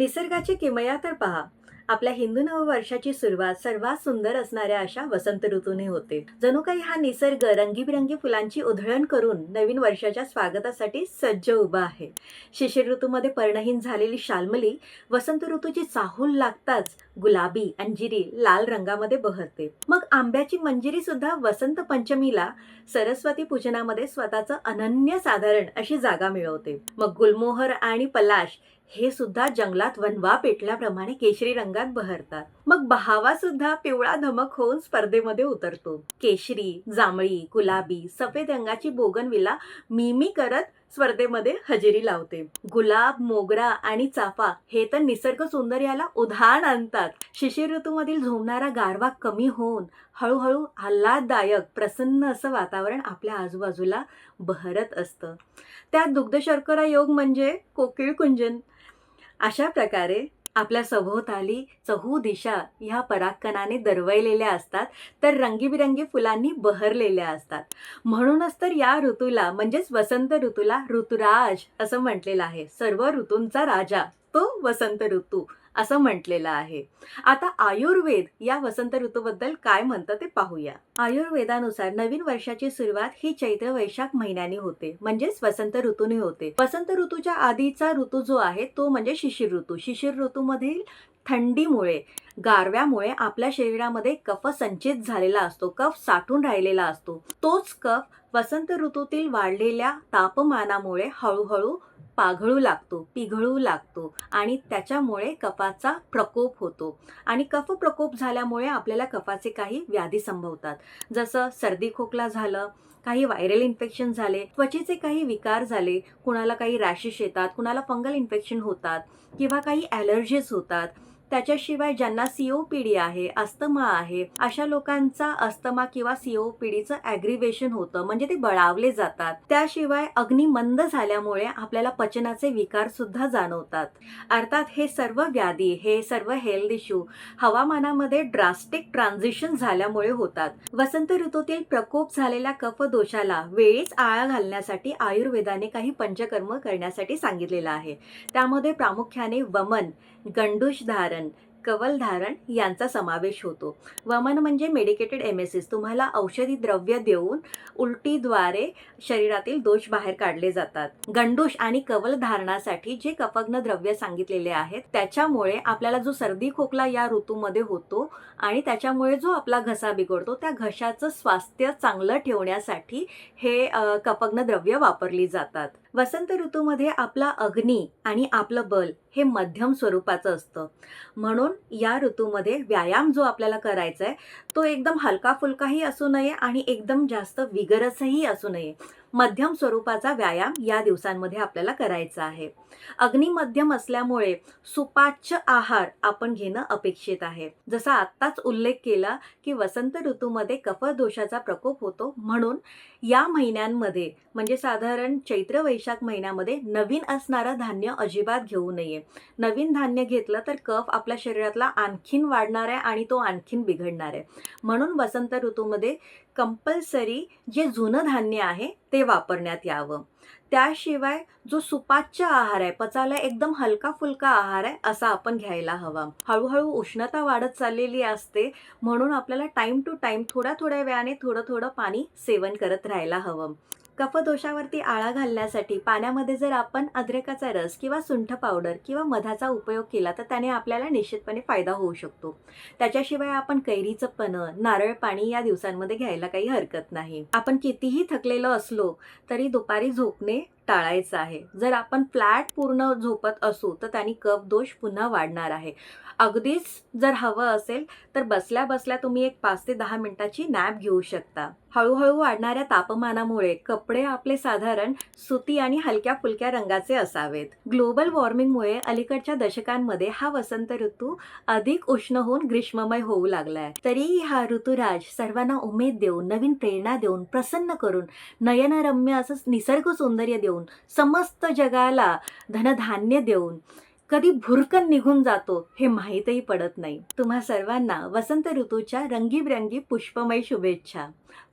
निसर्गाची किमया तर पहा. आपल्या हिंदू नववर्षाची सुरुवात सर्वात सुंदर असणाऱ्या अशा वसंत ऋतूने होते. जणू काही हा निसर्ग रंगीबिरंगी फुलांची उधळण करून नवीन वर्षाच्या स्वागतासाठी सज्ज उभा आहे. शिशिर ऋतूमध्ये पर्णहीन झालेली शाल्मली वसंत ऋतूची चाहूल लागताच गुलाबी, अंजिरी, लाल रंगामध्ये बहरते. मग आंब्याची मंजिरी सुद्धा वसंत पंचमीला सरस्वती पूजनामध्ये स्वतःचं अनन्य साधारण अशी जागा मिळवते. मग गुलमोहर आणि पलाश हे सुद्धा जंगलात वनवा पेटल्याप्रमाणे केशरी रंगात बहरतात. मग बहावा सुद्धा पिवळा धमक होऊन स्पर्धेमध्ये उतरतो. केशरी, जांभळी, गुलाबी, सफेद रंगाची बोगनविला मिमी करत स्पर्धेमध्ये हजेरी लावते. गुलाब, मोगरा आणि चाफा हे तर निसर्ग सौंदर्याला उधाण आणतात. शिशिर ऋतूमधील झोमणारा गारवा कमी होऊन हळूहळू आल्हाददायक प्रसन्न असं वातावरण आपल्या आजूबाजूला बहरत असतं. त्यात दुग्ध शर्करा योग म्हणजे कोकिळ कुंजन. अशा प्रकारे आपल्या सभोवताली चहू दिशा ह्या परागकणाने दरवळलेल्या असतात, तर रंगीबिरंगी फुलांनी बहरलेल्या असतात. म्हणूनच तर या ऋतूला म्हणजेच वसंत ऋतूला ऋतुराज असं म्हटलेलं आहे. सर्व ऋतूंचा राजा तो वसंत ऋतू असं म्हटलेलं आहे. आता आयुर्वेद या वसंत ऋतूबद्दल काय म्हणतं ते पाहूया. आयुर्वेदानुसार नवीन वर्षाची सुरुवात ही चैत्र वैशाख महिन्याने होते, म्हणजेच वसंत ऋतूने होते. वसंत ऋतूच्या आधीचा ऋतू जो आहे तो म्हणजे शिशिर ऋतू. शिशिर ऋतूमधील थंडीमुळे, गारव्यामुळे आपल्या शरीरामध्ये कफ संचित झालेला असतो, कफ साठून राहिलेला असतो. तोच कफ वसंत ऋतूतील वाढलेल्या तापमानामुळे हळूहळू पाघळू लागतो, पिघळू लागतो आणि त्याच्यामुळे कफाचा प्रकोप होतो. आणि कफ प्रकोप झाल्यामुळे आपल्याला कफाचे काही व्याधी संभवतात. जसं सर्दी खोकला झालं, काही व्हायरल इन्फेक्शन झाले, त्वचेचे काही विकार झाले, कुणाला काही रॅशेस येतात, कुणाला फंगल इन्फेक्शन होतात किंवा काही ॲलर्जीज होतात. त्याच्याशिवाय ज्यांना COPD आहे, अस्थमा आहे, अशा लोकांचा अस्थमा किंवा COPDचं ॲग्रिवेशन होतं, म्हणजे ते बळावले जातात. त्याशिवाय अग्नी मंद झाल्यामुळे आपल्याला पचनाचे विकार सुद्धा जाणवतात. अर्थात हे सर्व व्याधी, हे सर्व हेल्थ इश्यू हवामानामध्ये ड्रास्टिक ट्रान्झिशन झाल्यामुळे होतात. वसंत ऋतूतील प्रकोप झालेल्या कफदोषाला वेळीच आळा घालण्यासाठी आयुर्वेदाने काही पंचकर्म करण्यासाठी सांगितलेलं आहे. त्यामध्ये प्रामुख्याने वमन, गंडूश धारण, कवल धारण यांचा समावेश होतो. वमन म्हणजे मेडिकेटेड एमेसिस, तुम्हाला औषधी द्रव्य देऊन उलटीद्वारे शरीरातील दोष बाहेर काढले जातात. गंडूश आणि कवल धारणासाठी जे कफग्न द्रव्य सांगितलेले आहेत त्याच्यामुळे आपल्याला जो सर्दी खोकला या ऋतूमध्ये होतो आणि त्याच्यामुळे जो आपला घसा बिघडतो, त्या घशाचं स्वास्थ्य चांगलं ठेवण्यासाठी हे कफग्न द्रव्य वापरली जातात. वसंत ऋतूमध्ये आपला अग्नी आणि आपलं बल हे मध्यम स्वरूपाचं असतं. म्हणून या ऋतूमध्ये व्यायाम जो आपल्याला करायचा आहे तो एकदम हलका फुलकाही असू नये आणि एकदम जास्त विगरसही असू नये. मध्यम स्वरूपाचा व्यायाम या दिवसांमध्ये आपल्याला करायचा आहे. अग्नी मध्यम असल्यामुळे सुपाच्य आहार आपण घेणं अपेक्षित आहे. जसा आत्ताच उल्लेख केला की वसंत ऋतूमध्ये कफदोषाचा प्रकोप होतो, म्हणून या महिन्यांमध्ये म्हणजे साधारण चैत्र वैशाख महिन्यामध्ये नवीन असणारं धान्य अजिबात घेऊ नये. नवीन धान्य घेतलं तर कफ आपल्या शरीरातला आणखीन वाढणार आहे आणि तो आणखीन बिघडणार आहे. म्हणून वसंत ऋतूमध्ये कंपल्सरी जे जुनं धान्य आहे ते वापरण्यात यावं. त्याशिवाय जो सुपाच्य आहार आहे, पचायला एकदम हलका फुलका आहार आहे, असा आपण घ्यायला हवा. हळूहळू उष्णता वाढत चाललेली असते, म्हणून आपल्याला टाइम टू टाइम थोड्या थोड्या वेळाने थोडं थोडं पाणी सेवन करत राहायला हवं. कफदोषावरती आळा घालण्यासाठी पाण्यामध्ये जर आपण अद्रकाचा रस किंवा सुंठ पावडर किंवा मधाचा उपयोग केला तर त्याने आपल्याला निश्चितपणे फायदा होऊ शकतो. त्याच्याशिवाय आपण कैरीचं पन्हं, नारळ पाणी या दिवसांमध्ये घ्यायला काही हरकत नाही. आपण कितीही थकलेलो असलो तरी दुपारी झोपणे टाळायचं आहे. जर आपण फ्लॅट पूर्ण झोपत असू तर त्यांनी कफ दोष पुन्हा वाढणार आहे. अगदीच जर हवं असेल तर बसल्या बसल्या तुम्ही एक 5 ते 10 मिनिटाची नॅप घेऊ शकता. हळूहळू वाढणाऱ्या तापमानामुळे कपडे आपले साधारण सुती आणि हलक्या फुलक्या रंगाचे असावेत. ग्लोबल वॉर्मिंगमुळे अलीकडच्या दशकांमध्ये हा वसंत ऋतू अधिक उष्ण होऊन ग्रीष्ममय होऊ लागलाय. तरीही हा ऋतुराज सर्वांना उमेद देऊन, नवीन प्रेरणा देऊन, प्रसन्न करून, नयनरम्य असं निसर्ग सौंदर्य देऊन, समस्त जगाला धनधान्य देऊन कधी भुरकन निघून जातो हे माहीतही पडत नाही. तुम्हा सर्वांना वसंत ऋतूच्या रंगीबिरंगी पुष्पमय शुभेच्छा.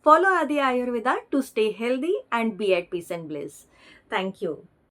Follow Aadi Ayurveda to stay healthy and be at peace and bliss. Thank you.